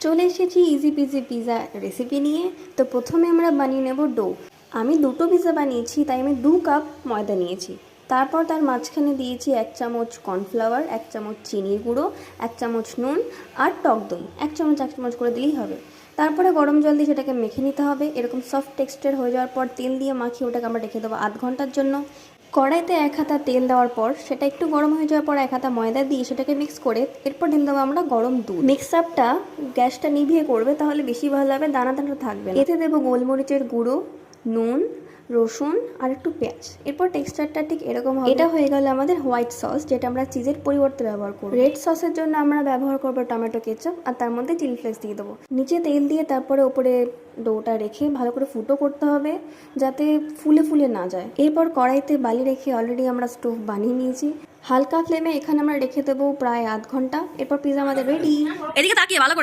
চলে এসেছি easy PG pizza recipe নিয়ে। তো প্রথমে আমরা বানিয়ে নেব ডো। আমি দুটো পিজা বানিয়েছি, তাই আমি 2 কাপ ময়দা নিয়েছি। তারপর তার মাঝখানে দিয়েছি 1 চামচ কর্নফ্লাওয়ার, 1 চামচ চিনির গুঁড়ো, 1 চামচ নুন আর টক দই 1 চামচ করে দিলেই হবে। তারপরে গরম জল দিয়ে সেটাকে মেখে নিতে হবে। এরকম সফট টেক্সচার হয়ে যাওয়ার পর তেল দিয়ে মাখিয়ে ওটাকে আমরা রেখে দেবো আধ ঘন্টার জন্য। কড়াইতে 1 হাতা তেল দেওয়ার পর সেটা একটু গরম হয়ে যাওয়ার পর 1 হাতা ময়দা দিয়ে সেটাকে মিক্স করে এরপর ঢেলে দেবো আমরা গরম দুধ। মিক্স আপটা গ্যাসটা নিভিয়ে করবে, তাহলে বেশি ভালো হবে, দানা দানা থাকবে না। এতে দেবো গোলমরিচের গুঁড়ো, নুন, রসুন আর একটু পেঁয়াজ। এরপর টেক্সচারটা ঠিক এরকম হবে। এটা হয়ে গেল আমাদের হোয়াইট সস, যেটা আমরা চিজের পরিবর্তে ব্যবহার করব। রেড সসের জন্য আমরা ব্যবহার করবো টমেটো কেচাপ আর তার মধ্যে চিলি ফ্লেক্স দিয়ে দেবো। নিচে তেল দিয়ে তারপরে ওপরে ডোটা রেখে ভালো করে ফুটো করতে হবে, যাতে ফুলে ফুলে না যায়। এরপর কড়াইতে বালি রেখে অলরেডি আমরা স্টোভ বানিয়ে নিয়েছি। হালকা ফ্লেমে এখানে আমরা রেখে দেবো প্রায় আধ ঘন্টা। এরপর পিজা আমাদের রেডি। এদিকে তাকিয়ে ভালো করে